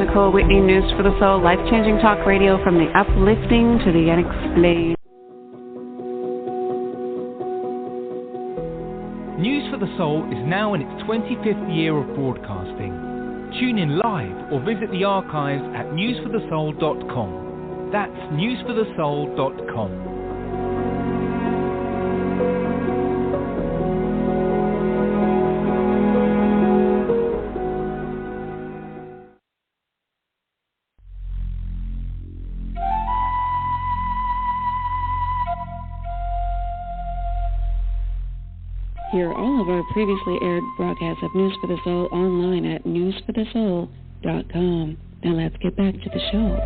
Nicole Whitney, News for the Soul, life-changing talk radio from the uplifting to the unexplained. News for the Soul is now in its 25th year of broadcasting. Tune in live or visit the archives at newsforthesoul.com. That's newsforthesoul.com. Hear all of our previously aired broadcasts of News for the Soul online at newsforthesoul.com. Now let's get back to the show.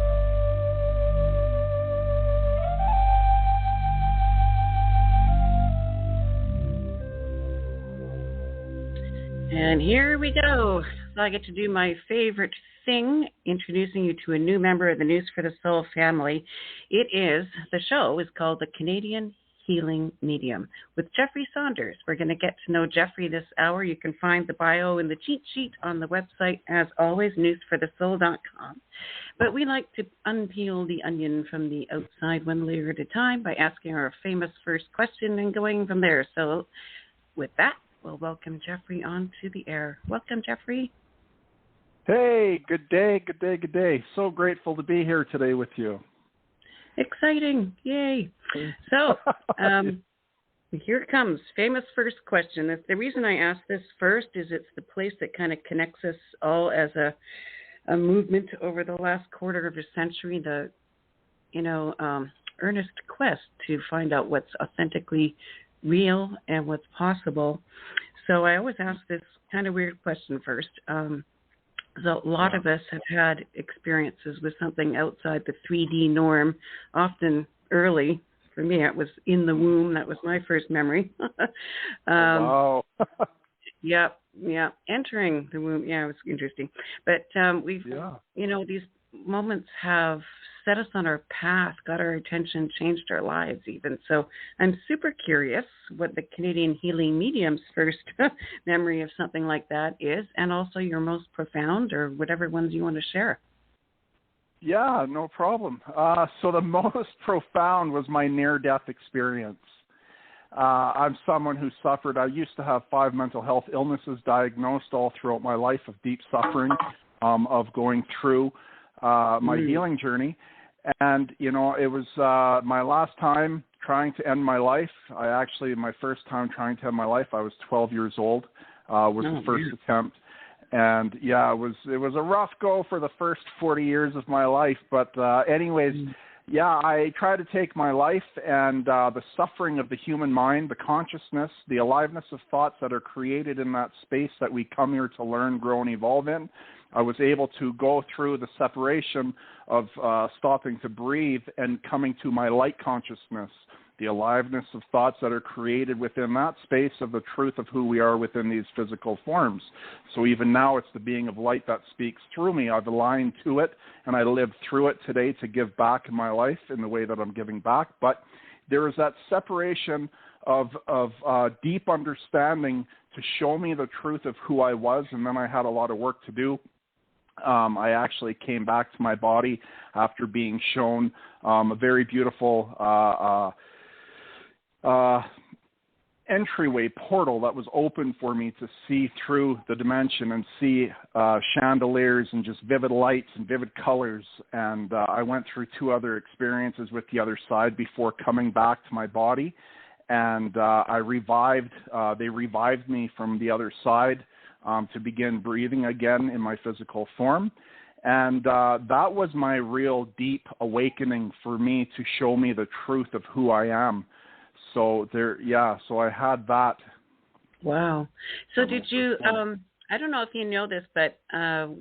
And here we go. So I get to do my favorite thing, introducing you to a new member of the News for the Soul family. The show is called The Canadian Healing Medium with Jeffrey Saunders. We're going to get to know Jeffrey this hour. You can find the bio and the cheat sheet on the website, as always, newsforthesoul.com. But we like to unpeel the onion from the outside one layer at a time by asking our famous first question and going from there. So with that, we'll welcome Jeffrey onto the air. Welcome, Jeffrey. Hey, good day, good day, good day. So grateful to be here today with you. Exciting. Yay. So, here it comes. Famous first question. The reason I asked this first is it's the place that kind of connects us all as a movement over the last quarter of a century, the, earnest quest to find out what's authentically real and what's possible. So I always ask this kind of weird question first. So a lot of us have had experiences with something outside the 3D norm, often early. For me, it was in the womb. That was my first memory. Wow. Yeah. Entering the womb. Yeah, it was interesting. But these moments have set us on our path, got our attention, changed our lives even. So I'm super curious what the Canadian Healing Medium's first memory of something like that is, and also your most profound or whatever ones you want to share. Yeah, no problem. So the most profound was my near-death experience. I'm someone who suffered. I used to have 5 mental health illnesses diagnosed all throughout my life of deep suffering, of going through my healing journey. And, it was my last time trying to end my life. My first time trying to end my life, I was 12 years old, the first attempt. And, it was a rough go for the first 40 years of my life. But I tried to take my life, and the suffering of the human mind, the consciousness, the aliveness of thoughts that are created in that space that we come here to learn, grow, and evolve in. I was able to go through the separation of stopping to breathe and coming to my light consciousness, the aliveness of thoughts that are created within that space of the truth of who we are within these physical forms. So even now, it's the being of light that speaks through me. I've aligned to it, and I live through it today to give back in my life in the way that I'm giving back. But there is that separation of deep understanding to show me the truth of who I was, and then I had a lot of work to do. I actually came back to my body after being shown a very beautiful entryway portal that was open for me to see through the dimension and see chandeliers and just vivid lights and vivid colors. And I went through 2 other experiences with the other side before coming back to my body. And they revived me from the other side to begin breathing again in my physical form. And that was my real deep awakening for me to show me the truth of who I am. So so I had that. Wow. So did you, I don't know if you know this, but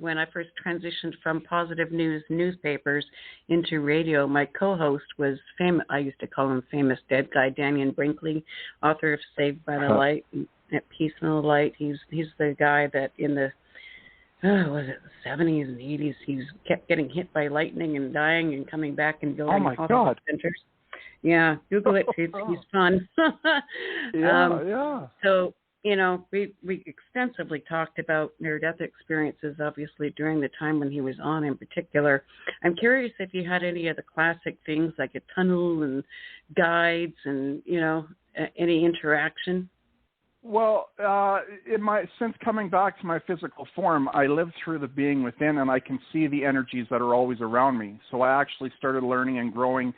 when I first transitioned from positive news newspapers into radio, my co-host was famous. I used to call him famous dead guy, Daniel Brinkley, author of Saved by the Light, At Peace in the Light. He's the guy that in the was it the 70s and 80s, he kept getting hit by lightning and dying and coming back and going to hospital centers. Yeah, Google it. He's fun. Yeah. So you know, we extensively talked about near-death experiences, obviously, during the time when he was on in particular. I'm curious if you had any of the classic things like a tunnel and guides and, you know, any interaction. Well, since coming back to my physical form, I live through the being within, and I can see the energies that are always around me. So I actually started learning and growing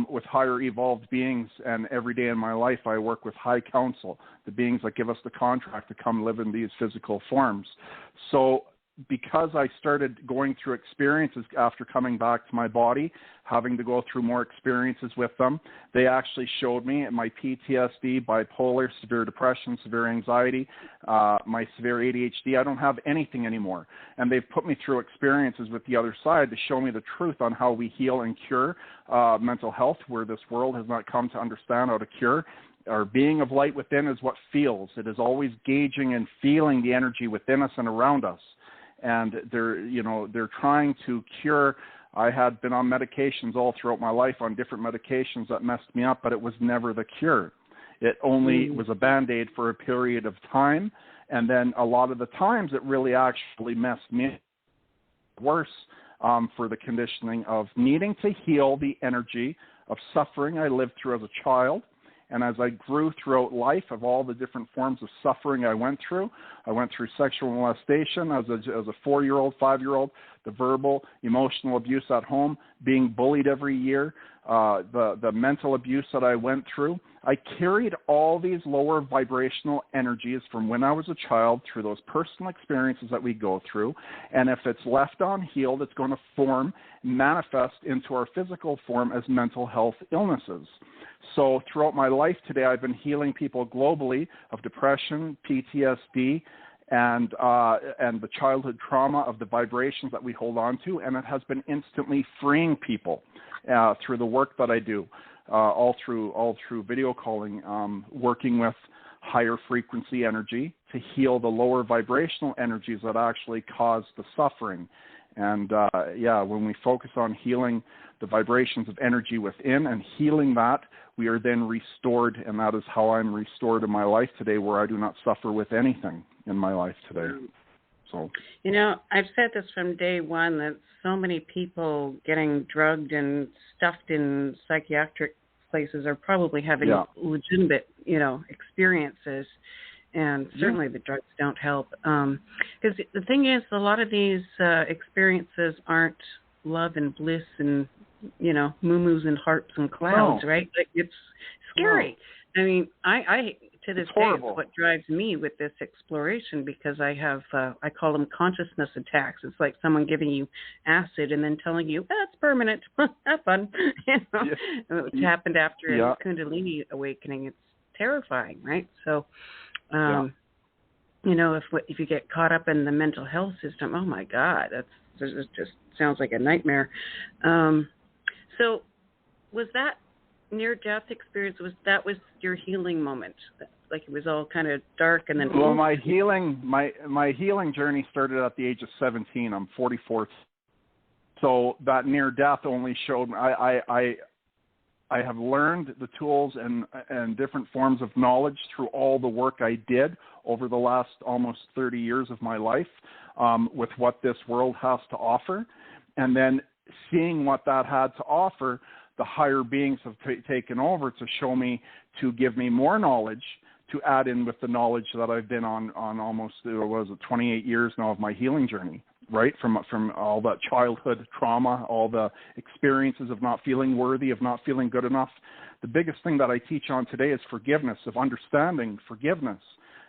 with higher evolved beings, and every day in my life I work with high council, the beings that give us the contract to come live in these physical forms. So because I started going through experiences after coming back to my body, having to go through more experiences with them, they actually showed me my PTSD, bipolar, severe depression, severe anxiety, my severe ADHD. I don't have anything anymore. And they've put me through experiences with the other side to show me the truth on how we heal and cure mental health, where this world has not come to understand how to cure. Our being of light within is what feels. It is always gauging and feeling the energy within us and around us. And they're trying to cure. I had been on medications all throughout my life, on different medications that messed me up, but it was never the cure. It only was a Band-Aid for a period of time, and then a lot of the times it really actually messed me worse for the conditioning of needing to heal the energy of suffering I lived through as a child. And as I grew throughout life, of all the different forms of suffering I went through sexual molestation as a 4-year-old, 5-year-old, the verbal, emotional abuse at home, being bullied every year, the mental abuse that I went through. I carried all these lower vibrational energies from when I was a child through those personal experiences that we go through. And if it's left unhealed, it's going to manifest into our physical form as mental health illnesses. So throughout my life today, I've been healing people globally of depression, PTSD, and the childhood trauma of the vibrations that we hold on to, and it has been instantly freeing people through the work that I do, all through video calling, working with higher frequency energy to heal the lower vibrational energies that actually cause the suffering. And when we focus on healing the vibrations of energy within and healing that, we are then restored, and that is how I'm restored in my life today, where I do not suffer with anything in my life today. So, you know, I've said this from day one, that so many people getting drugged and stuffed in psychiatric places are probably having legitimate, experiences. And certainly the drugs don't help. Because the thing is, a lot of these experiences aren't love and bliss and, moo-moos and harps and clouds, right? Like, it's scary. No. I mean, I to this day, it's what drives me with this exploration, because I have, I call them consciousness attacks. It's like someone giving you acid and then telling you, that's permanent. Have fun. It's happened after a Kundalini awakening. It's terrifying, right? So, if you get caught up in the mental health system, oh my God, it just sounds like a nightmare. So was that near-death experience, was your healing moment? Like it was all kind of dark and then... Well, my healing journey started at the age of 17. I'm 44. So that near-death only showed me, I have learned the tools and different forms of knowledge through all the work I did over the last almost 30 years of my life with what this world has to offer. And then seeing what that had to offer, the higher beings have taken over to show me, to give me more knowledge, to add in with the knowledge that I've been on almost, 28 years now of my healing journey. Right, from all that childhood trauma, all the experiences of not feeling worthy, of not feeling good enough. The biggest thing that I teach on today is forgiveness, of understanding forgiveness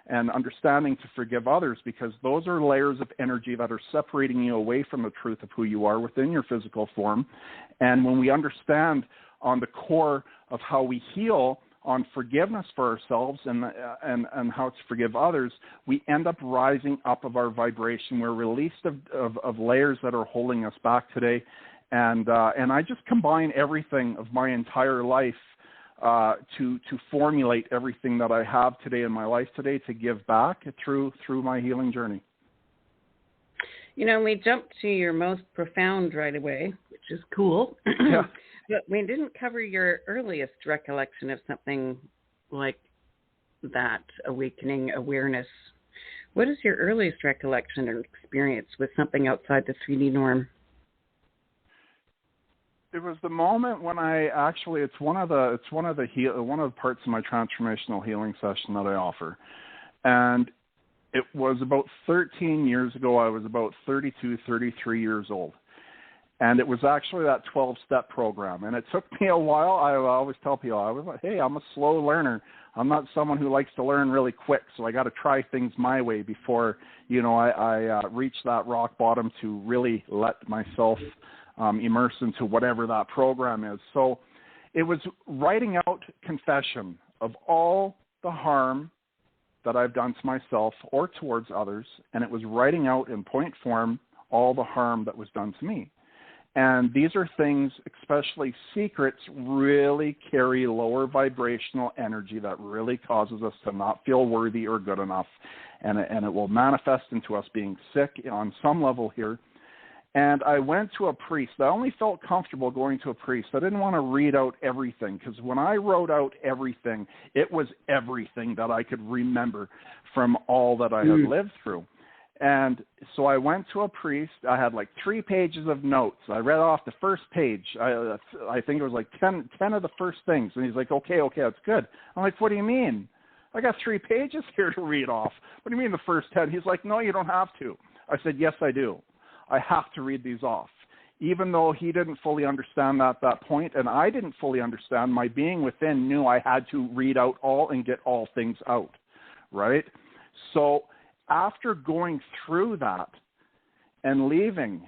and understanding to forgive others, because those are layers of energy that are separating you away from the truth of who you are within your physical form. And when we understand on the core of how we heal, on forgiveness for ourselves and how to forgive others, we end up rising up of our vibration. We're released of layers that are holding us back today. And I just combine everything of my entire life to formulate everything that I have today in my life today to give back through my healing journey. We jumped to your most profound right away, which is cool. Yeah. But we didn't cover your earliest recollection of something like that awakening awareness, what is your earliest recollection or experience with something outside the 3D norm? It was the moment when I actually, it's one of the parts of my transformational healing session that I offer. And it was about 13 years ago. I was about 32, 33 years old. And it was actually that 12-step program. And it took me a while. I always tell people, I was like, hey, I'm a slow learner. I'm not someone who likes to learn really quick, so I got to try things my way before, I reach that rock bottom to really let myself immerse into whatever that program is. So it was writing out confession of all the harm that I've done to myself or towards others, and it was writing out in point form all the harm that was done to me. And these are things, especially secrets, really carry lower vibrational energy that really causes us to not feel worthy or good enough. And it will manifest into us being sick on some level here. And I went to a priest. I only felt comfortable going to a priest. I didn't want to read out everything, because when I wrote out everything, it was everything that I could remember from all that I had lived through. And so I went to a priest. I had like 3 pages of notes. I read off the first page. I think it was like 10 of the first things. And he's like, okay, that's good. I'm like, what do you mean? I got 3 pages here to read off. What do you mean the first 10? He's like, no, you don't have to. I said, yes, I do. I have to read these off. Even though he didn't fully understand that at that point, and I didn't fully understand, my being within knew I had to read out all and get all things out, right? So after going through that and leaving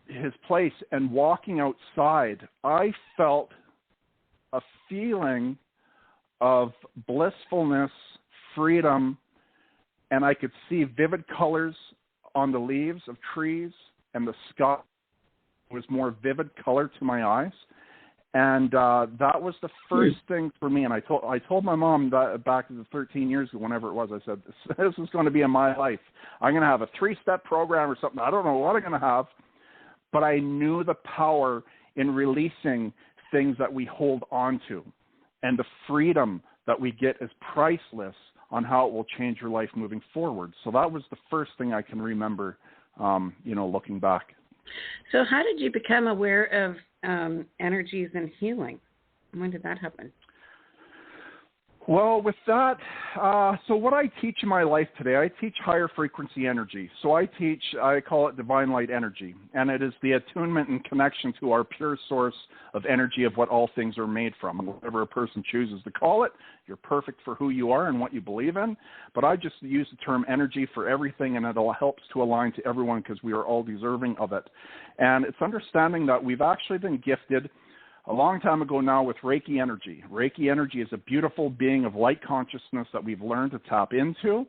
his place and walking outside, I felt a feeling of blissfulness, freedom, and I could see vivid colors on the leaves of trees, and the sky was more vivid color to my eyes. And that was the first thing for me. And I told my mom that back 13 years ago, whenever it was, I said, this is going to be in my life. I'm going to have a 3-step program or something. I don't know what I'm going to have, but I knew the power in releasing things that we hold on to, and the freedom that we get is priceless on how it will change your life moving forward. So that was the first thing I can remember, looking back. So how did you become aware of energies and healing? When did that happen? Well, with that, so what I teach in my life today, I teach higher frequency energy. So I call it divine light energy, and it is the attunement and connection to our pure source of energy of what all things are made from. Whatever a person chooses to call it, you're perfect for who you are and what you believe in, but I just use the term energy for everything, and it all helps to align to everyone because we are all deserving of it. And it's understanding that we've actually been gifted a long time ago now with Reiki energy. Reiki energy is a beautiful being of light consciousness that we've learned to tap into.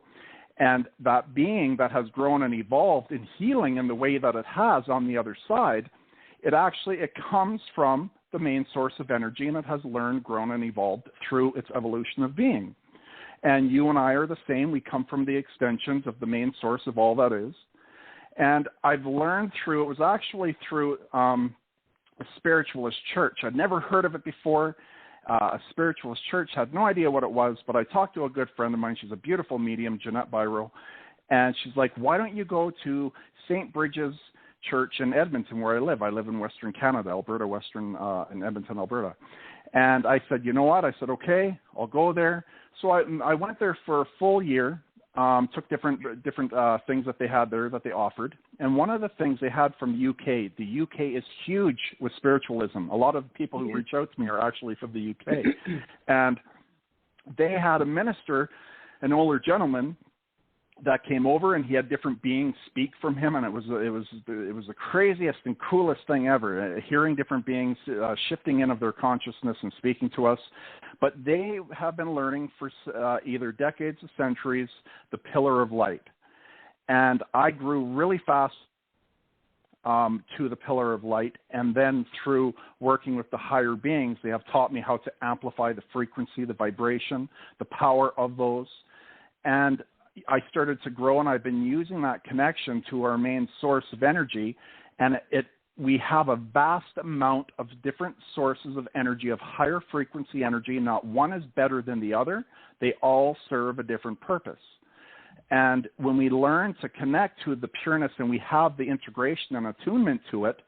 And that being that has grown and evolved in healing in the way that it has on the other side, it comes from the main source of energy, and it has learned, grown, and evolved through its evolution of being. And you and I are the same. We come from the extensions of the main source of all that is. And I've learned it was actually through a spiritualist church. I'd never heard of it before. A spiritualist church, had no idea what it was, but I talked to a good friend of mine. She's a beautiful medium, Jeanette Byro, and she's like, why don't you go to St. Bridget's Church in Edmonton, where I live. I live in Western Canada, Alberta, in Edmonton, Alberta. And I said, you know what? I said, okay, I'll go there. So I went there for a full year. Took different things that they had there that they offered. And one of the things they had from the UK is huge with spiritualism. A lot of people who reach out to me are actually from the UK. And they had a minister, an older gentleman, that came over, and he had different beings speak from him, and it was the craziest and coolest thing ever, hearing different beings shifting in of their consciousness and speaking to us. But they have been learning for either decades or centuries the pillar of light. And I grew really fast to the pillar of light, and then through working with the higher beings, they have taught me how to amplify the frequency, the vibration, the power of those. And I started to grow, and I've been using that connection to our main source of energy, and it we have a vast amount of different sources of energy, of higher frequency energy. Not one is better than the other. They all serve a different purpose. And when we learn to connect to the pureness and we have the integration and attunement to it,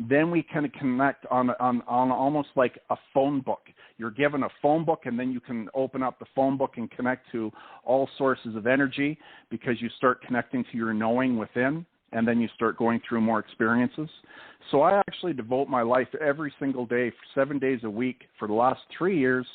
then we can connect on almost like a phone book. You're given a phone book, and then you can open up the phone book and connect to all sources of energy, because you start connecting to your knowing within, and then you start going through more experiences. So I actually devote my life every single day, 7 days a week, for the last 3 years,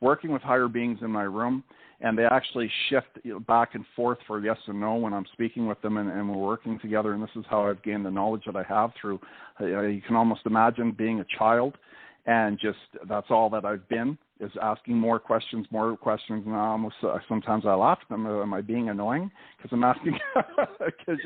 working with higher beings in my room. And they actually shift back and forth for yes and no when I'm speaking with them, and we're working together. And this is how I've gained the knowledge that I have through, you can almost imagine being a child, and just that's all that I've been, is asking more questions. And sometimes I laugh at them. Am I being annoying? Because I'm asking, because,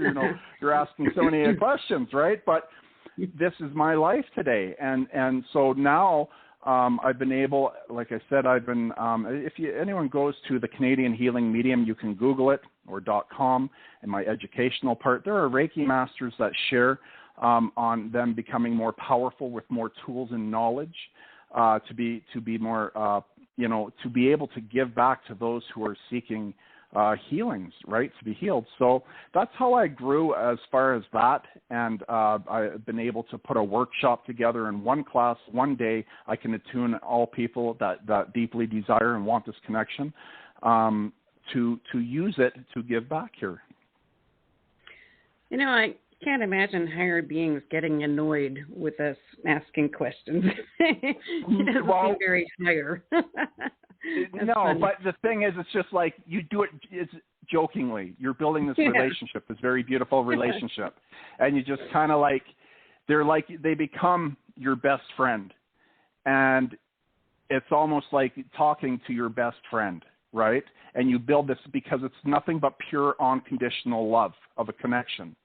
you're asking so many questions, right? But this is my life today. And so now, I've been able, like I said, if anyone goes to the Canadian Healing Medium, you can Google it, or .com, in my educational part. There are Reiki masters that share on them becoming more powerful with more tools and knowledge, to be more, to be able to give back to those who are seeking healings, right, to be healed. So that's how I grew as far as that, and I've been able to put a workshop together in one class, one day. I can attune all people that deeply desire and want this connection, to use it to give back here. I can't imagine higher beings getting annoyed with us asking questions. It doesn't seem very higher. No, funny. But the thing is, it's just like you do it. It's jokingly. You're building this relationship, this very beautiful relationship, and you just kind of they become your best friend, and it's almost like talking to your best friend, right? And you build this because it's nothing but pure, unconditional love of a connection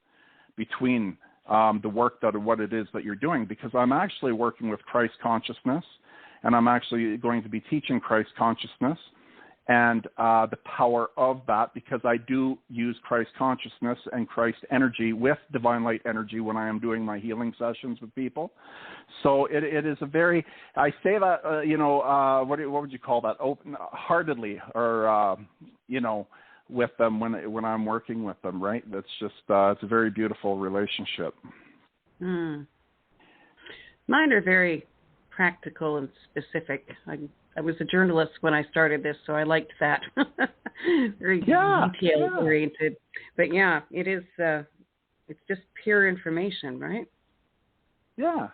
between the work what it is that you're doing. Because I'm actually working with Christ consciousness. And I'm actually going to be teaching Christ consciousness and the power of that, because I do use Christ consciousness and Christ energy with divine light energy when I am doing my healing sessions with people. So it is a very, I say that, what would you call that? Open-heartedly, or, with them when I'm working with them, right? That's just, it's a very beautiful relationship. Mine are very practical and specific. I was a journalist when I started this, so I liked that. Very detail oriented. But it is. It's just pure information, right? Yeah.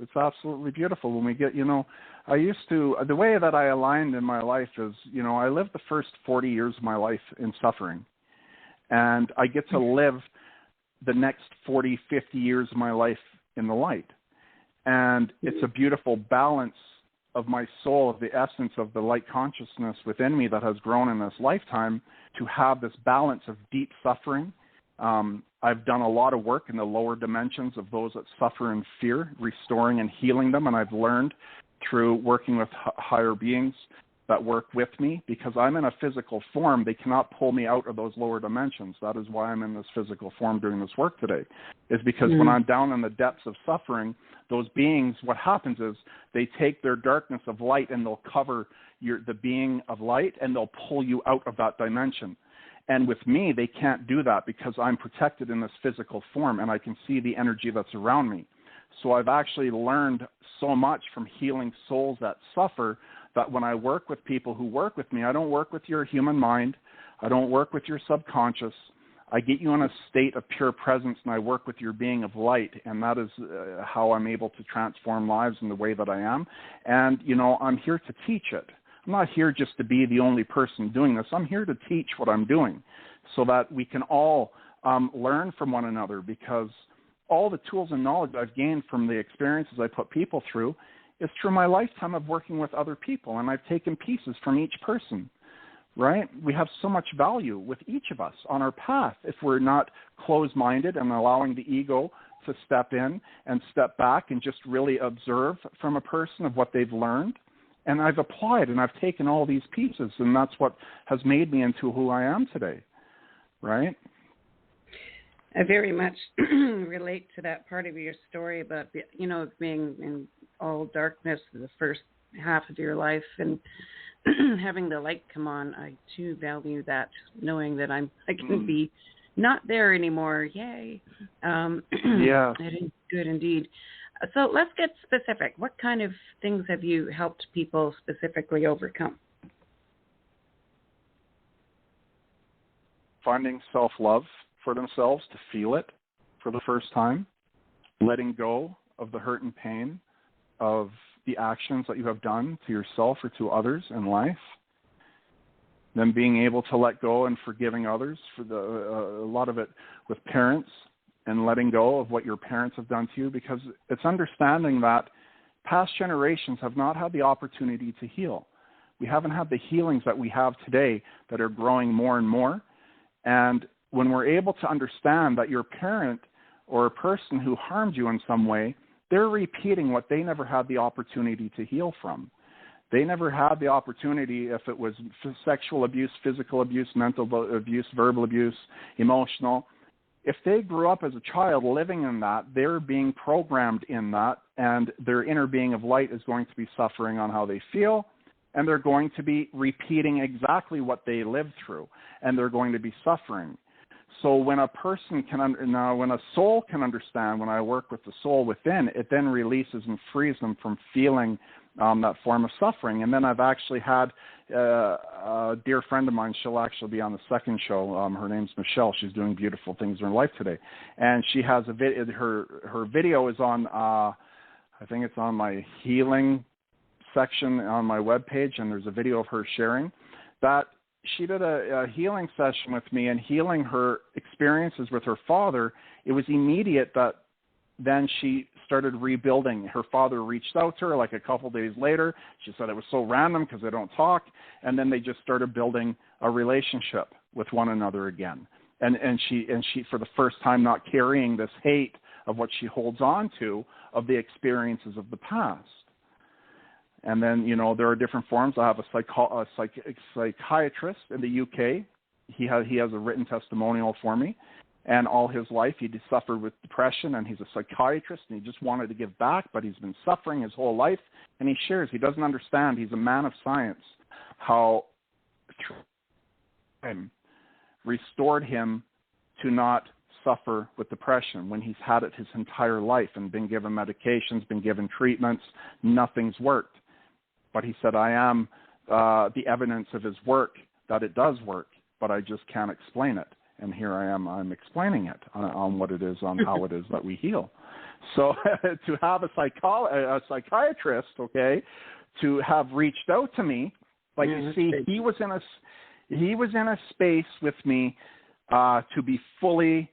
It's absolutely beautiful when we get. I used to. The way that I aligned in my life is, I lived the first 40 years of my life in suffering, and I get to live the next 40, 50 years of my life in the light. And it's a beautiful balance of my soul, of the essence of the light consciousness within me that has grown in this lifetime, to have this balance of deep suffering. I've done a lot of work in the lower dimensions of those that suffer in fear, restoring and healing them. And I've learned through working with higher beings that work with me, because I'm in a physical form. They cannot pull me out of those lower dimensions. That is why I'm in this physical form doing this work today, is because when I'm down in the depths of suffering, those beings, what happens is they take their darkness of light and they'll cover the being of light, and they'll pull you out of that dimension. And with me, they can't do that because I'm protected in this physical form, and I can see the energy that's around me. So I've actually learned so much from healing souls that suffer, that when I work with people who work with me, I don't work with your human mind. I don't work with your subconscious. I get you in a state of pure presence, and I work with your being of light, and that is how I'm able to transform lives in the way that I am. And, I'm here to teach it. I'm not here just to be the only person doing this. I'm here to teach what I'm doing so that we can all learn from one another, because all the tools and knowledge I've gained from the experiences I put people through is through my lifetime of working with other people, and I've taken pieces from each person, right? We have so much value with each of us on our path if we're not closed-minded and allowing the ego to step in and step back and just really observe from a person of what they've learned. And I've applied, and I've taken all these pieces, and that's what has made me into who I am today, right? I very much relate to that part of your story about, being in all darkness for the first half of your life and having the light come on. I too value that, knowing that I can be not there anymore. Yay. Yeah. It is good indeed. So let's get specific. What kind of things have you helped people specifically overcome? Finding self-love for themselves, to feel it for the first time, letting go of the hurt and pain of the actions that you have done to yourself or to others in life, then being able to let go and forgiving others for a lot of it with parents, and letting go of what your parents have done to you, because it's understanding that past generations have not had the opportunity to heal. We haven't had the healings that we have today that are growing more and more. And when we're able to understand that your parent or a person who harmed you in some way, they're repeating what they never had the opportunity to heal from. They never had the opportunity, if it was sexual abuse, physical abuse, mental abuse, verbal abuse, emotional. If they grew up as a child living in that, they're being programmed in that, and their inner being of light is going to be suffering on how they feel, and they're going to be repeating exactly what they lived through, and they're going to be suffering. So when a person when a soul can understand, when I work with the soul within, it then releases and frees them from feeling that form of suffering. And then I've actually had a dear friend of mine, she'll actually be on the second show. Her name's Michelle. She's doing beautiful things in her life today. And she has a video, her video is on, I think it's on my healing section on my webpage, and there's a video of her sharing that she did a healing session with me, and healing her experiences with her father. It was immediate that then she started rebuilding. Her father reached out to her like a couple days later. She said it was so random because they don't talk. And then they just started building a relationship with one another again. And she for the first time, not carrying this hate of what she holds on to of the experiences of the past. And then, there are different forms. I have a psychiatrist in the UK. He has a written testimonial for me. And all his life, he suffered with depression, and he's a psychiatrist, and he just wanted to give back, but he's been suffering his whole life. And he shares, he doesn't understand, he's a man of science, how time restored him to not suffer with depression when he's had it his entire life and been given medications, been given treatments, nothing's worked. But he said, I am the evidence of his work that it does work, but I just can't explain it. And here I am, I'm explaining it on what it is, on how it is that we heal. So to have a psychiatrist, okay, to have reached out to me, like you see, he was in a space with me to be fully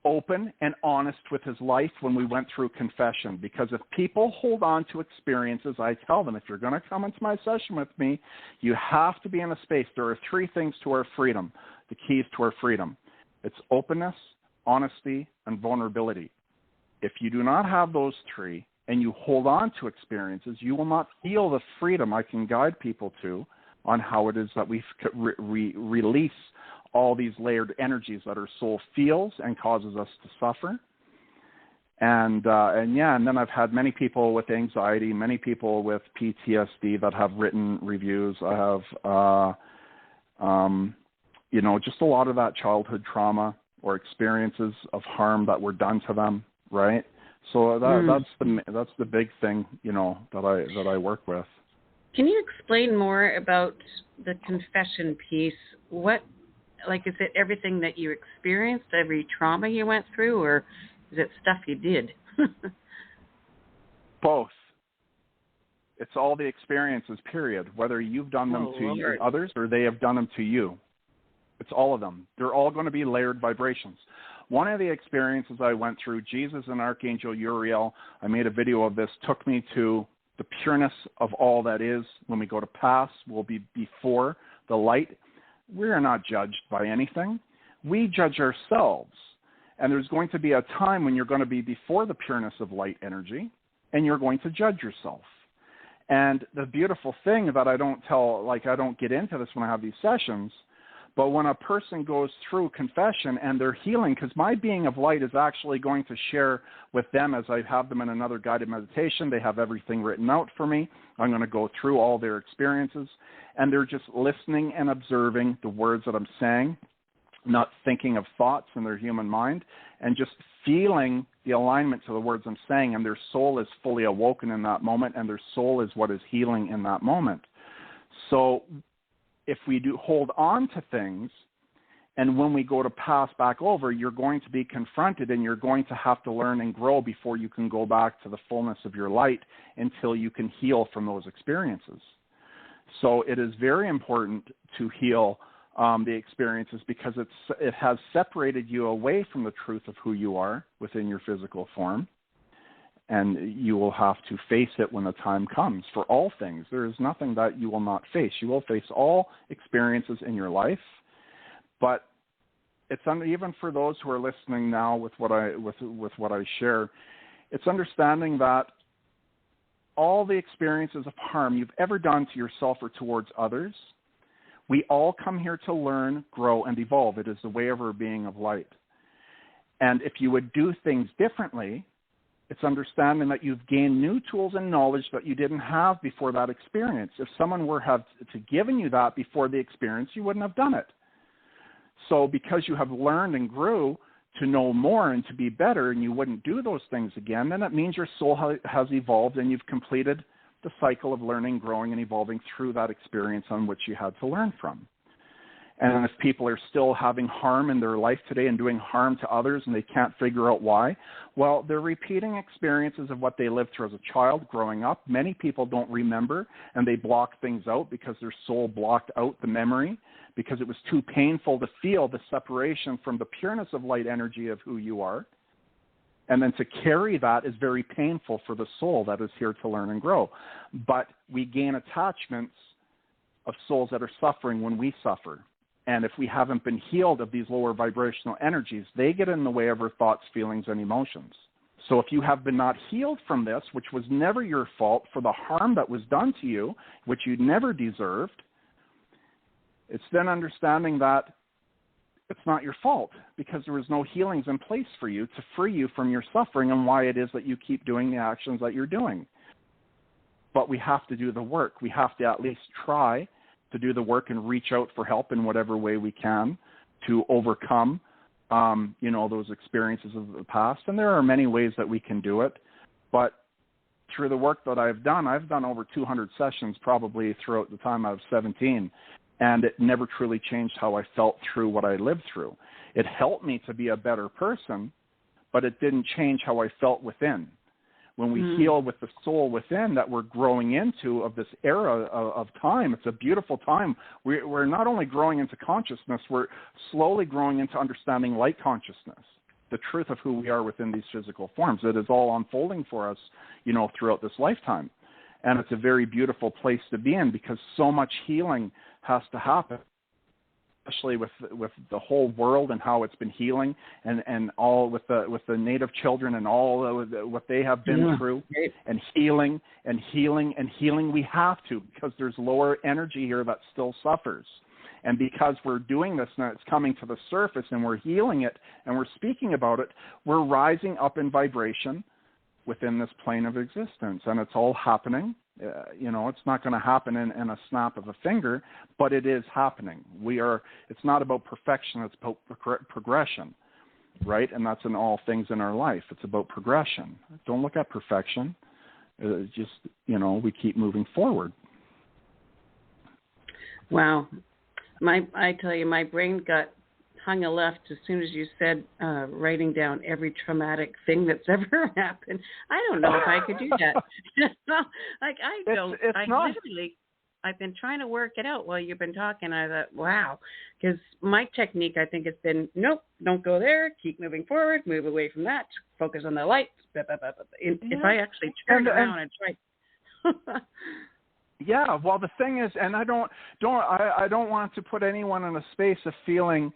open and honest with his life when we went through confession. Because if people hold on to experiences, I tell them, if you're going to come into my session with me, you have to be in a space. There are three things to our freedom, the keys to our freedom. It's openness, honesty, and vulnerability. If you do not have those three and you hold on to experiences, you will not feel the freedom I can guide people to on how it is that we release all these layered energies that our soul feels and causes us to suffer. And then I've had many people with anxiety, many people with PTSD that have written reviews. I have, just a lot of that childhood trauma or experiences of harm that were done to them, right? So that's the big thing, that I work with. Can you explain more about the confession piece? Is it everything that you experienced, every trauma you went through, or is it stuff you did? Both. It's all the experiences, period, whether you've done them to others or they have done them to you. It's all of them. They're all going to be layered vibrations. One of the experiences I went through, Jesus and Archangel Uriel, I made a video of this, took me to the pureness of all that is. When we go to pass, we'll be before the light. We are not judged by anything. We judge ourselves. And there's going to be a time when you're going to be before the pureness of light energy, and you're going to judge yourself. And the beautiful thing that I don't get into this when I have these sessions, But when a person goes through confession and they're healing, because my being of light is actually going to share with them as I have them in another guided meditation. They have everything written out for me. I'm going to go through all their experiences, and they're just listening and observing the words that I'm saying, not thinking of thoughts in their human mind, and just feeling the alignment to the words I'm saying, and their soul is fully awoken in that moment, and their soul is what is healing in that moment. So if we do hold on to things, and when we go to pass back over, you're going to be confronted, and you're going to have to learn and grow before you can go back to the fullness of your light until you can heal from those experiences. So it is very important to heal the experiences, because it has separated you away from the truth of who you are within your physical form. And you will have to face it when the time comes. For all things, there is nothing that you will not face. You will face all experiences in your life, but it's even for those who are listening now with what I share, it's understanding that all the experiences of harm you've ever done to yourself or towards others, we all come here to learn, grow, and evolve. It is the way of our being of light. And if you would do things differently, it's understanding that you've gained new tools and knowledge that you didn't have before that experience. If someone were to given you that before the experience, you wouldn't have done it. So because you have learned and grew to know more and to be better, and you wouldn't do those things again, then it means your soul has evolved, and you've completed the cycle of learning, growing, and evolving through that experience on which you had to learn from. And if people are still having harm in their life today and doing harm to others and they can't figure out why, well, they're repeating experiences of what they lived through as a child growing up. Many people don't remember, and they block things out because their soul blocked out the memory because it was too painful to feel the separation from the pureness of light energy of who you are. And then to carry that is very painful for the soul that is here to learn and grow. But we gain attachments of souls that are suffering when we suffer. And if we haven't been healed of these lower vibrational energies, they get in the way of our thoughts, feelings, and emotions. So if you have been not healed from this, which was never your fault, for the harm that was done to you, which you never deserved, it's then understanding that it's not your fault, because there was no healings in place for you to free you from your suffering and why it is that you keep doing the actions that you're doing. But we have to do the work. We have to at least try to do the work and reach out for help in whatever way we can to overcome, those experiences of the past. And there are many ways that we can do it. But through the work that I've done over 200 sessions probably throughout the time I was 17. And it never truly changed how I felt through what I lived through. It helped me to be a better person, but it didn't change how I felt within. When we heal with the soul within that we're growing into of this era of time, it's a beautiful time. We're not only growing into consciousness, we're slowly growing into understanding light consciousness, the truth of who we are within these physical forms. It is all unfolding for us, throughout this lifetime. And it's a very beautiful place to be in, because so much healing has to happen, especially with the whole world and how it's been healing, and all with the Native children and all what they have been through, and healing. We have to, because there's lower energy here that still suffers. And because we're doing this and it's coming to the surface and we're healing it and we're speaking about it, we're rising up in vibration within this plane of existence. And it's all happening. It's not going to happen in a snap of a finger, but it is happening. It's not about perfection, it's about progression, right? And that's in all things in our life. It's about progression. Don't look at perfection. We keep moving forward. Wow. I tell you, my brain got hung a left as soon as you said writing down every traumatic thing that's ever happened. I don't know if I could do that. I've been trying to work it out while you've been talking. I thought, wow, because my technique, I think, has been, nope, don't go there, keep moving forward, move away from that, focus on the lights. If I actually turn around and try. Yeah, well, the thing is, and I don't want to put anyone in a space of feeling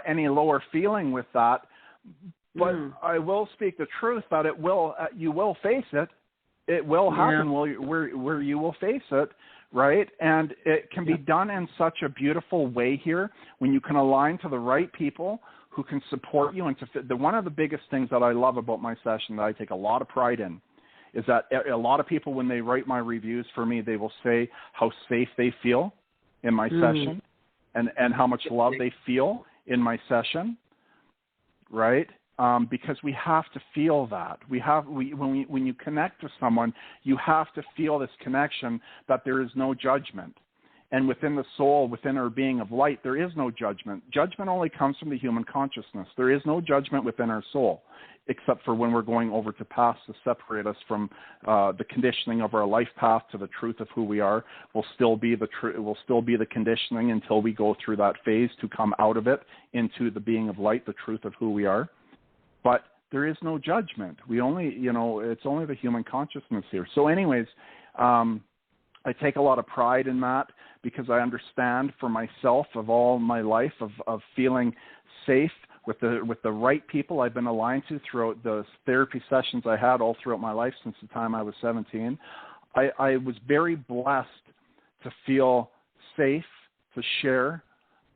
any lower feeling with that, but I will speak the truth that it will. You will face it. It will happen where you will face it, right? And it can be done in such a beautiful way here when you can align to the right people who can support you. And one of the biggest things that I love about my session that I take a lot of pride in is that a lot of people, when they write my reviews for me, they will say how safe they feel in my session and how much love they feel in my session, right? Because we have to feel that. When you connect with someone, you have to feel this connection, that there is no judgment. And within the soul, within our being of light, there is no judgment. Judgment only comes from the human consciousness. There is no judgment within our soul, except for when we're going over to past to separate us from the conditioning of our life path to the truth of who we are. Will still be the conditioning until we go through that phase to come out of it into the being of light, the truth of who we are. But there is no judgment. It's only the human consciousness here. So anyways, I take a lot of pride in that because I understand for myself of all my life of feeling safe with the right people I've been aligned to throughout the therapy sessions I had all throughout my life since the time I was 17. I was very blessed to feel safe to share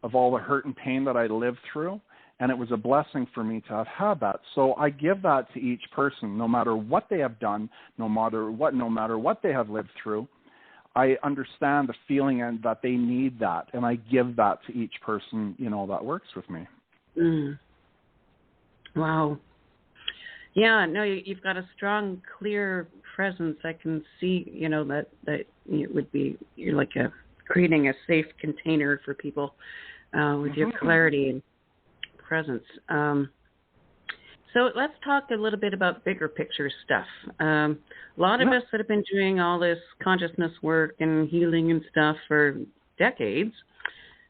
of all the hurt and pain that I lived through. And it was a blessing for me to have had that. So I give that to each person, no matter what they have done, no matter what they have lived through. I understand the feeling and that they need that, and I give that to each person, that works with me. Wow. Yeah, no, you've got a strong, clear presence. I can see, that it would be, you're like creating a safe container for people with your clarity and presence. So let's talk a little bit about bigger picture stuff. A lot of us that have been doing all this consciousness work and healing and stuff for decades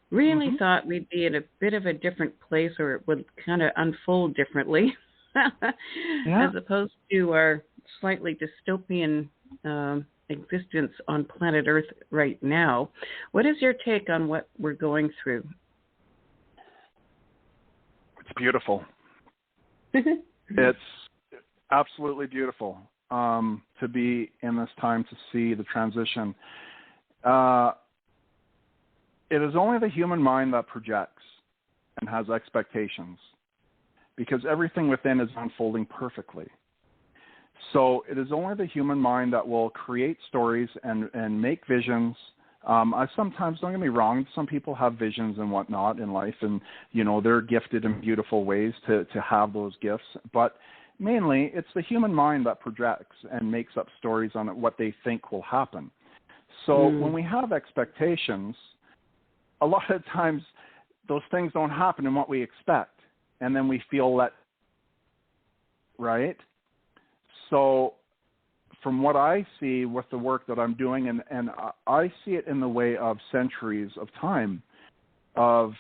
really thought we'd be in a bit of a different place, or it would kind of unfold differently as opposed to our slightly dystopian existence on planet Earth right now. What is your take on what we're going through? It's beautiful. It's absolutely beautiful to be in this time to see the transition. It is only the human mind that projects and has expectations, because everything within is unfolding perfectly. So it is only the human mind that will create stories and make visions. I sometimes, don't get me wrong, some people have visions and whatnot in life, and, they're gifted in beautiful ways to have those gifts. But mainly, it's the human mind that projects and makes up stories on what they think will happen. So when we have expectations, a lot of times those things don't happen in what we expect, and then we feel right? So from what I see with the work that I'm doing, and I see it in the way of centuries of time of,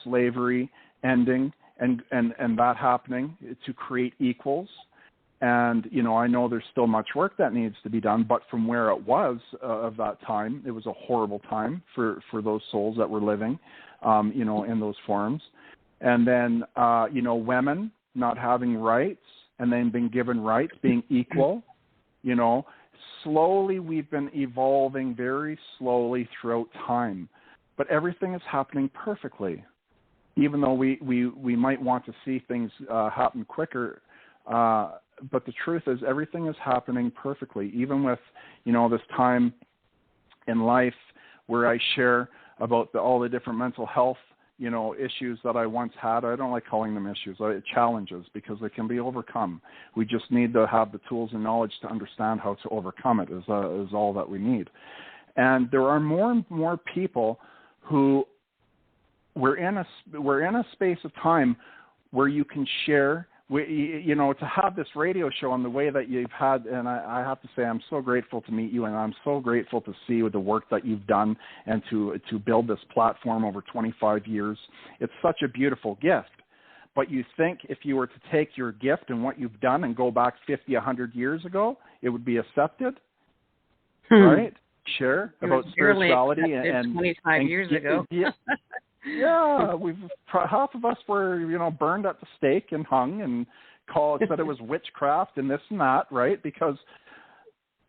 slavery ending and that happening to create equals. And, I know there's still much work that needs to be done, but from where it was of that time, it was a horrible time for those souls that were living, in those forms. And then, women not having rights, and then being given rights, being equal, slowly we've been evolving very slowly throughout time. But everything is happening perfectly, even though we might want to see things happen quicker. But the truth is everything is happening perfectly, even with, this time in life where I share about all the different mental health issues that I once had. I don't like calling them issues, challenges, because they can be overcome. We just need to have the tools and knowledge to understand how to overcome it is all that we need. And there are more and more people who we're in a space of time where you can share, to have this radio show in the way that you've had, and I have to say I'm so grateful to meet you, and I'm so grateful to see the work that you've done and to build this platform over 25 years. It's such a beautiful gift. But you think if you were to take your gift and what you've done and go back 50, 100 years ago, it would be accepted, right? Share about spirituality and 25 years ago. Yeah, half of us were, burned at the stake and hung and said it was witchcraft and this and that, right? Because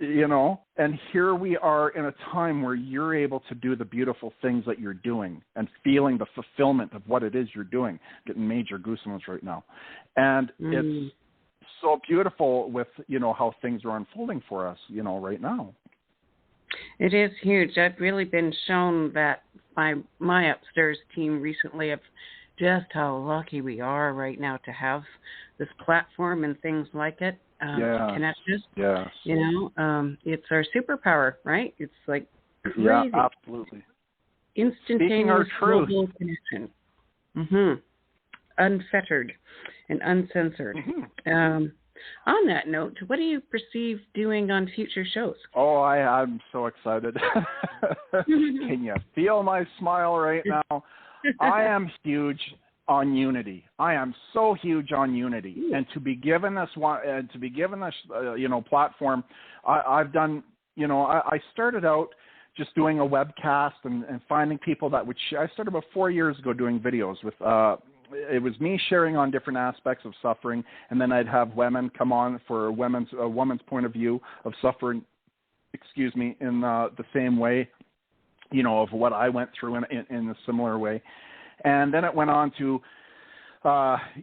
you know, and here we are in a time where you're able to do the beautiful things that you're doing and feeling the fulfillment of what it is you're doing. Getting major goosebumps right now. And it's so beautiful with, you know, how things are unfolding for us, you know, right now. It is huge. I've really been shown that by my upstairs team recently of just how lucky we are right now to have this platform and things like it. To connect us. Yes. You know, it's our superpower, right? It's like crazy. Yeah, absolutely. Instantaneous global connection. Unfettered and uncensored. On that note, what do you perceive doing on future shows? Oh, I'm so excited. Can you feel my smile right now? I am huge on unity. I am so huge on unity, and to be given this one, you know, platform, I've done. You know, I started out just doing a webcast and finding people that would share. I started about 4 years ago doing videos with. It was me sharing on different aspects of suffering, and then I'd have women come on for a woman's point of view of suffering. Excuse me, in the same way, you know, of what I went through in a similar way. And then it went on to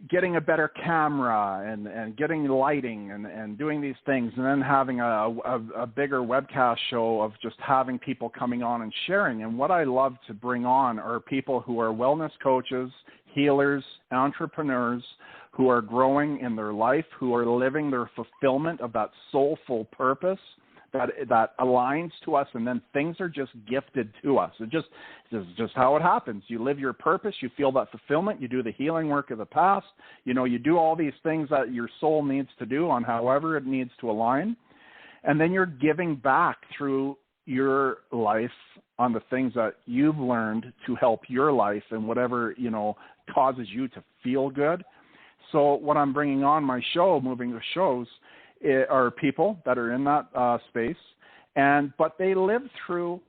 getting a better camera and getting lighting and doing these things, and then having a bigger webcast show of just having people coming on and sharing. And what I love to bring on are people who are wellness coaches, healers, entrepreneurs, who are growing in their life, who are living their fulfillment of that soulful purpose that aligns to us, and then things are just gifted to us. This is just how it happens. You live your purpose, you feel that fulfillment, you do the healing work of the past, you know, you do all these things that your soul needs to do on however it needs to align, and then you're giving back through your life on the things that you've learned to help your life and whatever, you know, causes you to feel good. So what I'm bringing on my show, moving the shows, are people that are in that space, but they live through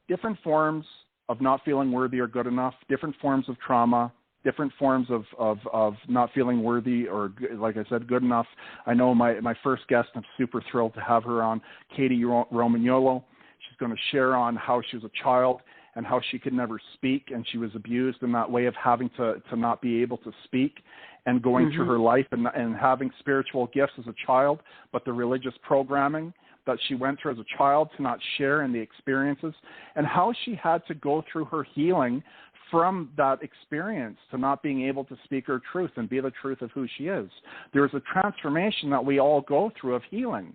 different forms of not feeling worthy or good enough, different forms of trauma, different forms of not feeling worthy or, like I said, good enough. I know my first guest, I'm super thrilled to have her on, Katie Romagnolo. She's going to share on how she was a child and how she could never speak, and she was abused in that way of having to not be able to speak, and going through her life and having spiritual gifts as a child, but the religious programming that she went through as a child to not share in the experiences, and how she had to go through her healing from that experience to not being able to speak her truth and be the truth of who she is. There's a transformation that we all go through of healing.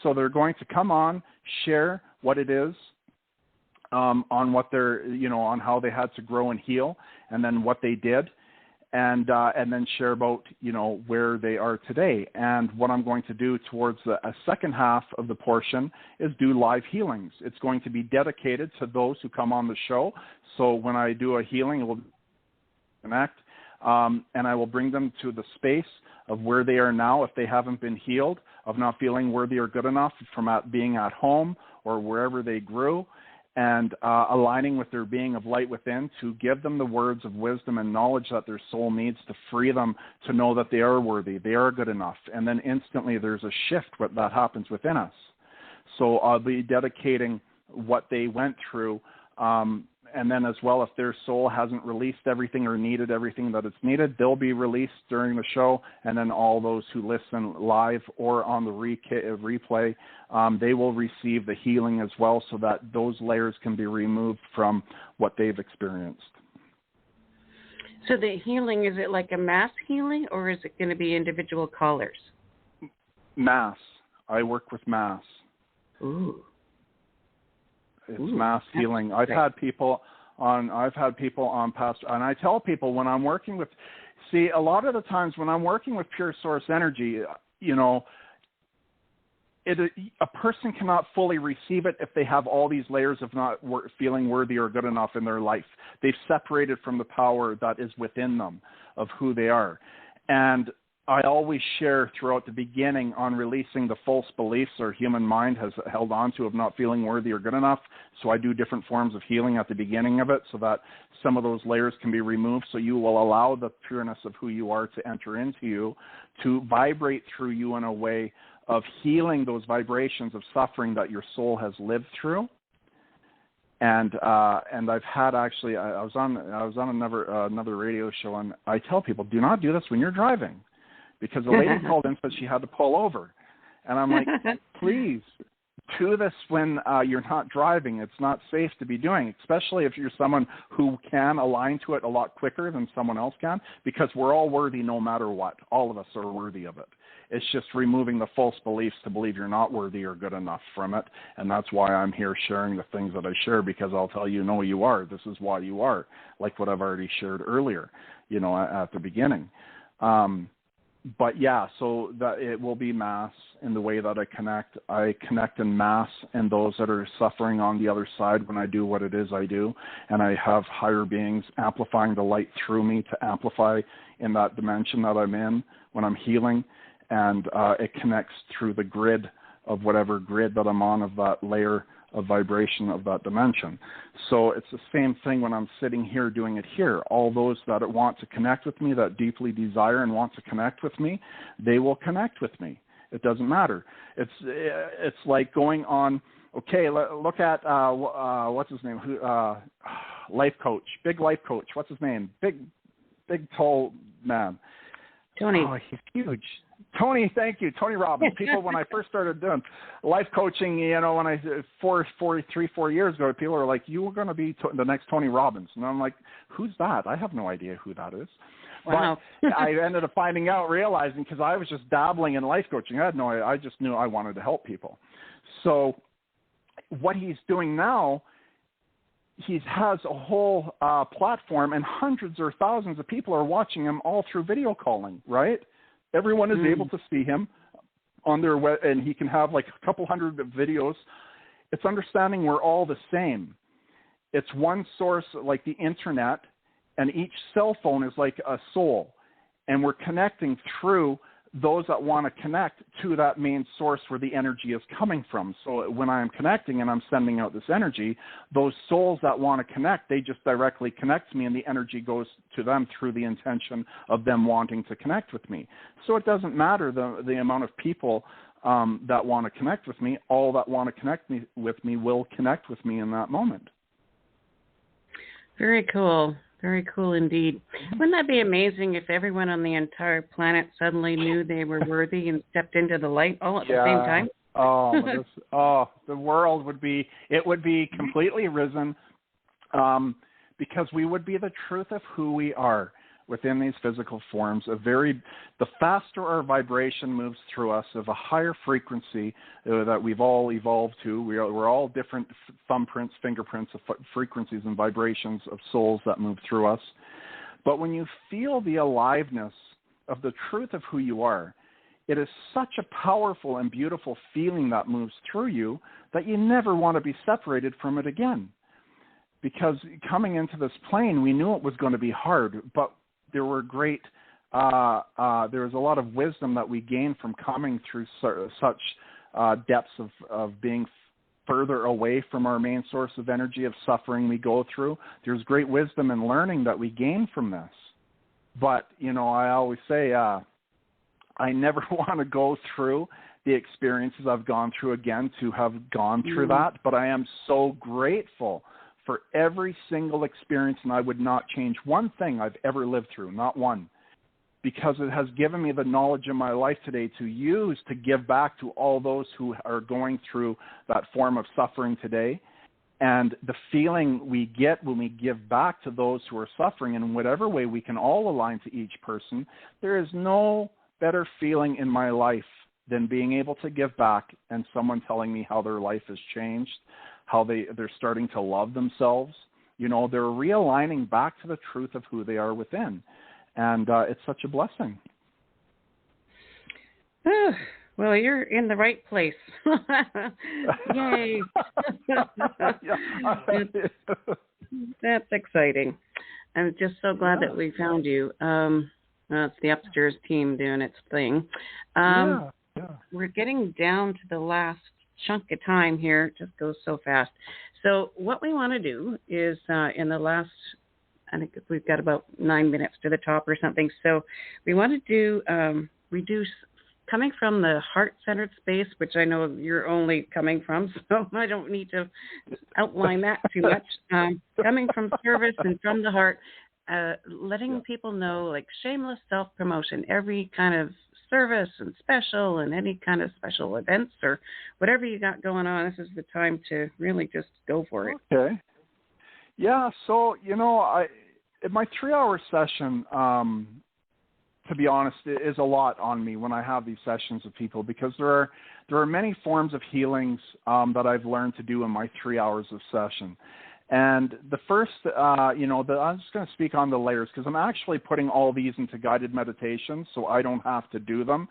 So they're going to come on, share what it is, on what they're, you know, on how they had to grow and heal, and then what they did, and then share about, you know, where they are today. And what I'm going to do towards a second half of the portion is do live healings. It's going to be dedicated to those who come on the show. So when I do a healing, it will connect, and I will bring them to the space of where they are now if they haven't been healed, of not feeling worthy or good enough from being at home or wherever they grew, and aligning with their being of light within to give them the words of wisdom and knowledge that their soul needs to free them to know that they are worthy, they are good enough. And then instantly there's a shift that happens within us. So I'll be dedicating what they went through, and then as well, if their soul hasn't released everything or needed everything that it's needed, they'll be released during the show. And then all those who listen live or on the replay, they will receive the healing as well, so that those layers can be removed from what they've experienced. So the healing, is it like a mass healing, or is it going to be individual callers? Mass. I work with mass. Ooh. It's mass healing. I've had people on past, and I tell people when I'm working with, a lot of the times when I'm working with pure source energy, you know, a person cannot fully receive it if they have all these layers of not feeling worthy or good enough in their life. They've separated from the power that is within them of who they are. And I always share throughout the beginning on releasing the false beliefs our human mind has held on to of not feeling worthy or good enough. So I do different forms of healing at the beginning of it so that some of those layers can be removed, so you will allow the pureness of who you are to enter into you, to vibrate through you in a way of healing those vibrations of suffering that your soul has lived through. And I've had actually, I was on another radio show, and I tell people, do not do this when you're driving, because a lady called in and said she had to pull over, and I'm like, please do this when you're not driving. It's not safe to be doing, especially if you're someone who can align to it a lot quicker than someone else can, because we're all worthy no matter what. All of us are worthy of it. It's just removing the false beliefs to believe you're not worthy or good enough from it. And that's why I'm here sharing the things that I share, because I'll tell you, no, you are. This is why you are, like what I've already shared earlier, at the beginning. But yeah, so that it will be mass in the way that I connect. I connect in mass and those that are suffering on the other side when I do what it is I do. And I have higher beings amplifying the light through me to amplify in that dimension that I'm in when I'm healing. And it connects through the grid of whatever grid that I'm on of that layer of vibration of that dimension. So it's the same thing when I'm sitting here doing it here. All those that want to connect with me, that deeply desire and want to connect with me, they will connect with me. It doesn't matter. It's like going on, okay, look at, what's his name? Life coach, big life coach. What's his name? Big, tall man. Tony. Oh, he's huge. Tony, thank you. Tony Robbins. People, when I first started doing life coaching, when 4 years ago, people are like, you were going to be the next Tony Robbins. And I'm like, who's that? I have no idea who that is. Wow. But I ended up realizing, because I was just dabbling in life coaching. I just knew I wanted to help people. So what he's doing now, he has a whole platform, and hundreds or thousands of people are watching him all through video calling, right? Everyone is able to see him on their web, and he can have like a couple hundred videos. It's understanding we're all the same. It's one source, like the internet, and each cell phone is like a soul, and we're connecting through those that want to connect to that main source where the energy is coming from. So when I'm connecting and I'm sending out this energy, those souls that want to connect, they just directly connect to me, and the energy goes to them through the intention of them wanting to connect with me. So it doesn't matter the amount of people that want to connect with me. All that want to connect with me will connect with me in that moment. Very cool. Very cool indeed. Wouldn't that be amazing if everyone on the entire planet suddenly knew they were worthy and stepped into the light all at the same time? The world would be completely risen, because we would be the truth of who we are within these physical forms. The faster our vibration moves through us, of a higher frequency that we've all evolved to. We're all different thumbprints, fingerprints of frequencies and vibrations of souls that move through us. But when you feel the aliveness of the truth of who you are, it is such a powerful and beautiful feeling that moves through you that you never want to be separated from it again. Because coming into this plane, we knew it was going to be hard, but there were great, there was a lot of wisdom that we gained from coming through such depths of being further away from our main source of energy, of suffering we go through. There's great wisdom and learning that we gain from this. But, I always say, I never want to go through the experiences I've gone through again to have gone through that, but I am so grateful for every single experience, and I would not change one thing I've ever lived through, not one, because it has given me the knowledge in my life today to use to give back to all those who are going through that form of suffering today. And the feeling we get when we give back to those who are suffering in whatever way we can all align to each person, there is no better feeling in my life than being able to give back and someone telling me how their life has changed, how they're starting to love themselves. They're realigning back to the truth of who they are within. And it's such a blessing. Well, you're in the right place. Yay. That's exciting. I'm just so glad that we found you. It's the upstairs team doing its thing. Yeah. We're getting down to the last chunk of time here. It just goes so fast. So what we want to do is in the last, I think we've got about 9 minutes to the top or something. So we want to do reduce coming from the heart-centered space, which I know you're only coming from, so I don't need to outline that too much. Coming from service and from the heart, letting people know, like shameless self-promotion, every kind of service and special and any kind of special events or whatever you got going on, this is the time to really just go for it. Okay. Yeah, so, my 3-hour session, to be honest, is a lot on me when I have these sessions with people, because there are many forms of healings that I've learned to do in my 3 hours of session. And the first, I'm just going to speak on the layers, because I'm actually putting all these into guided meditations, so I don't have to do them,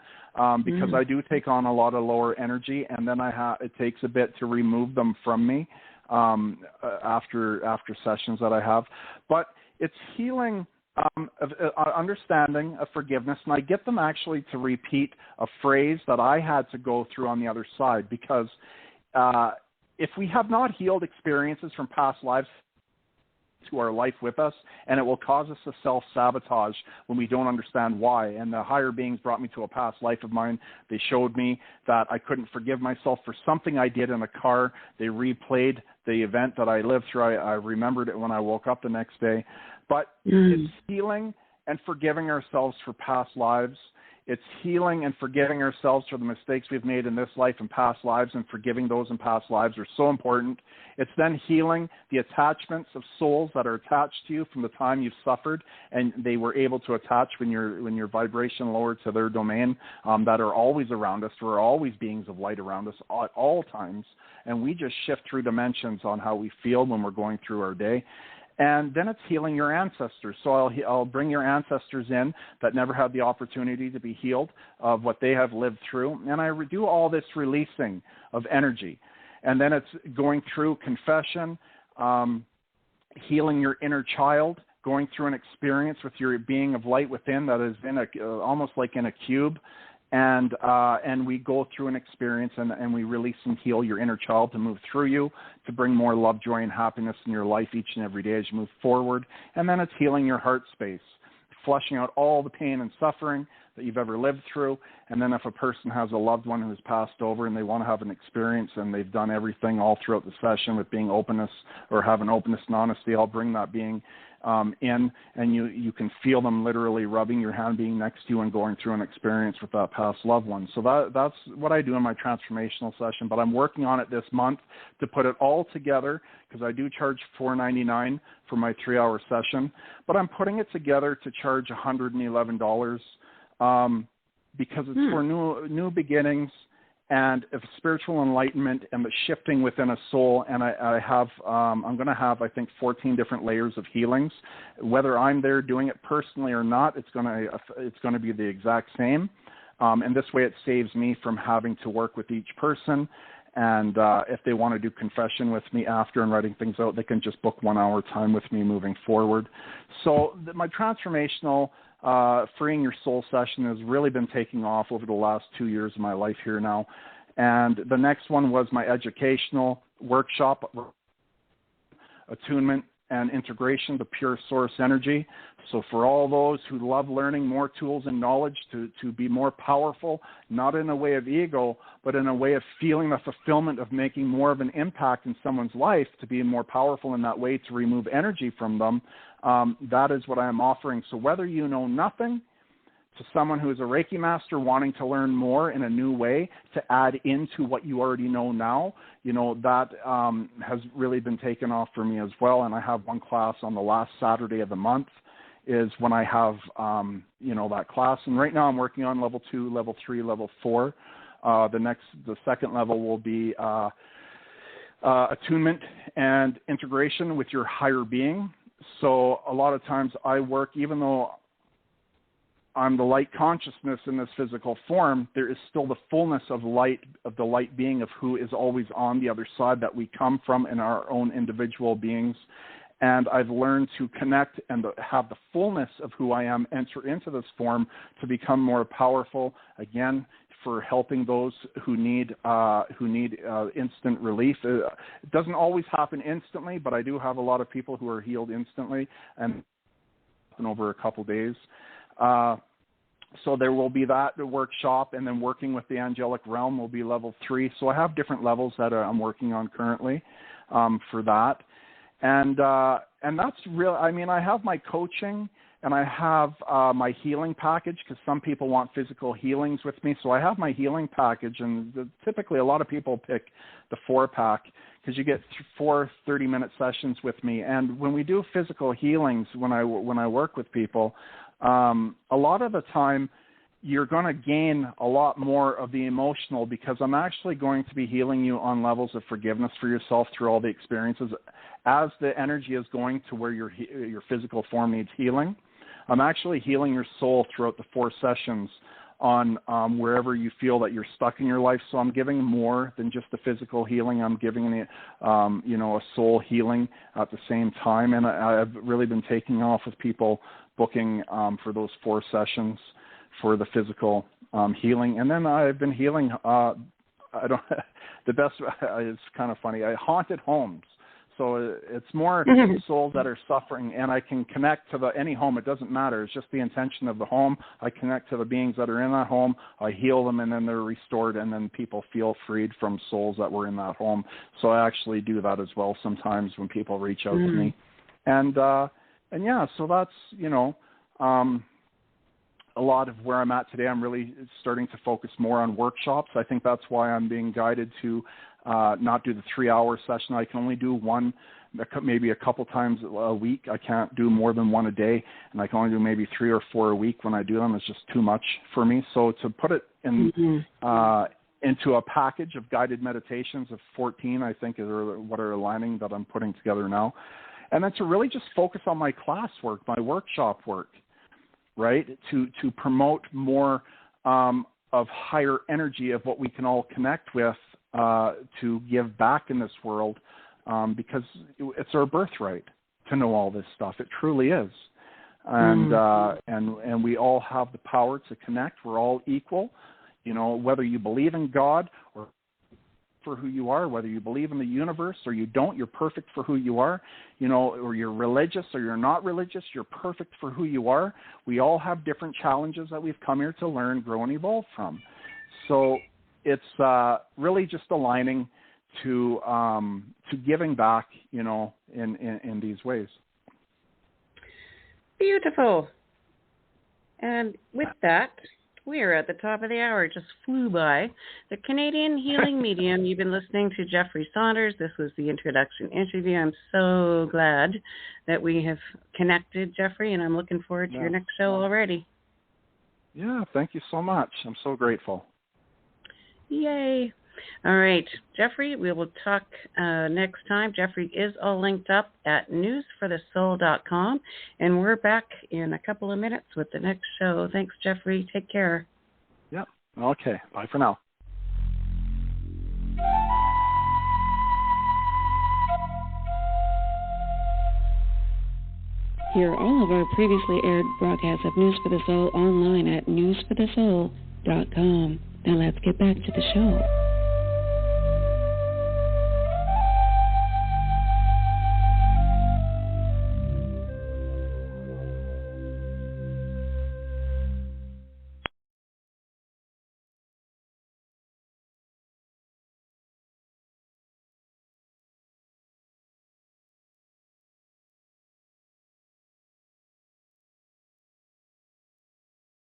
because I do take on a lot of lower energy, and then it takes a bit to remove them from me after sessions that I have. But it's healing, of understanding, of forgiveness, and I get them actually to repeat a phrase that I had to go through on the other side, because if we have not healed experiences from past lives to our life with us, and it will cause us to self-sabotage when we don't understand why. And the higher beings brought me to a past life of mine. They showed me that I couldn't forgive myself for something I did in a car. They replayed the event that I lived through. I remembered it when I woke up the next day. But it's healing and forgiving ourselves for past lives. It's healing and forgiving ourselves for the mistakes we've made in this life and past lives, and forgiving those in past lives are so important. It's then healing the attachments of souls that are attached to you from the time you've suffered, and they were able to attach when your vibration lowered to their domain, that are always around us. There are always beings of light around us at all times, and we just shift through dimensions on how we feel when we're going through our day. And then it's healing your ancestors. So I'll bring your ancestors in that never had the opportunity to be healed of what they have lived through. And I do all this releasing of energy. And then it's going through confession, healing your inner child, going through an experience with your being of light within that is in almost like in a cube. And we go through an experience and we release and heal your inner child to move through you, to bring more love, joy, and happiness in your life each and every day as you move forward. And then it's healing your heart space, flushing out all the pain and suffering that you've ever lived through. And then if a person has a loved one who's passed over and they want to have an experience and they've done everything all throughout the session with being openness or having openness and honesty, I'll bring that being in, and you can feel them literally rubbing your hand, being next to you, and going through an experience with that past loved one. So that's what I do in my transformational session, but I'm working on it this month to put it all together, because I do charge $4.99 for my 3-hour session, but I'm putting it together to charge $111 because it's for new beginnings and of spiritual enlightenment and the shifting within a soul. And I'm going to have, I think, 14 different layers of healings. Whether I'm there doing it personally or not, it's going to be the exact same. And this way it saves me from having to work with each person. And if they want to do confession with me after and writing things out, they can just book 1 hour time with me moving forward. So my transformational Freeing Your Soul session has really been taking off over the last 2 years of my life here now. And the next one was my educational workshop, Attunement and Integration to Pure Source Energy. So for all those who love learning more tools and knowledge to be more powerful, not in a way of ego, but in a way of feeling the fulfillment of making more of an impact in someone's life, to be more powerful in that way, to remove energy from them, that is what I am offering. So whether you know nothing, to someone who is a Reiki master wanting to learn more in a new way to add into what you already know now, that has really been taken off for me as well. And I have one class on the last Saturday of the month is when I have, that class. And right now I'm working on level 2, level 3, level 4. The second level will be attunement and integration with your higher being. So a lot of times I work, even though I'm the light consciousness in this physical form, there is still the fullness of light, of the light being of who is always on the other side that we come from in our own individual beings. And I've learned to connect and have the fullness of who I am enter into this form to become more powerful, again, for helping those who need instant relief. It doesn't always happen instantly, but I do have a lot of people who are healed instantly and over a couple days. So there will be that workshop, and then working with the angelic realm will be level 3. So I have different levels that I'm working on currently for that. And that's real. I mean, I have my coaching and I have my healing package, because some people want physical healings with me. So I have my healing package, and typically a lot of people pick the 4-pack because you get 4 30-minute sessions with me. And when we do physical healings, when I work with people, a lot of the time you're going to gain a lot more of the emotional, because I'm actually going to be healing you on levels of forgiveness for yourself through all the experiences. As the energy is going to where your physical form needs healing, I'm actually healing your soul throughout the 4 sessions on wherever you feel that you're stuck in your life. So I'm giving more than just the physical healing. I'm giving a soul healing at the same time. And I've really been taking off with people booking for those 4 sessions for the physical healing. And then I've been healing, the best, it's kind of funny, haunted homes. So it's more souls that are suffering, and I can connect to any home. It doesn't matter. It's just the intention of the home. I connect to the beings that are in that home. I heal them, and then they're restored, and then people feel freed from souls that were in that home. So I actually do that as well sometimes when people reach out to me. And yeah, so that's, a lot of where I'm at today. I'm really starting to focus more on workshops. I think that's why I'm being guided to not do the 3-hour session. I can only do one, maybe a couple times a week. I can't do more than 1 a day, and I can only do maybe 3 or 4 a week. When I do them, it's just too much for me. So to put it in into a package of guided meditations of 14, I think, is what are aligning that I'm putting together now. And then to really just focus on my class work, my workshop work, right, to promote more of higher energy of what we can all connect with to give back in this world, because it's our birthright to know all this stuff. It truly is. And we all have the power to connect. We're all equal, whether you believe in God or for who you are, whether you believe in the universe or you don't, you're perfect for who you are, or you're religious or you're not religious, you're perfect for who you are. We all have different challenges that we've come here to learn, grow, and evolve from. So it's really just aligning to giving back, in these ways. Beautiful. And with that, we are at the top of the hour. It just flew by. The Canadian Healing Medium. You've been listening to Jeffrey Saunders. This was the introduction interview. I'm so glad that we have connected, Jeffrey, and I'm looking forward to your next show already. Yeah, thank you so much. I'm so grateful. Yay. All right, Jeffrey, we will talk next time. Jeffrey is all linked up at newsforthesoul.com, and we're back in a couple of minutes with the next show. Thanks, Jeffrey. Take care. Yep. Okay. Bye for now. Hear all of our previously aired broadcasts of News for the Soul online at newsforthesoul.com. Now let's get back to the show.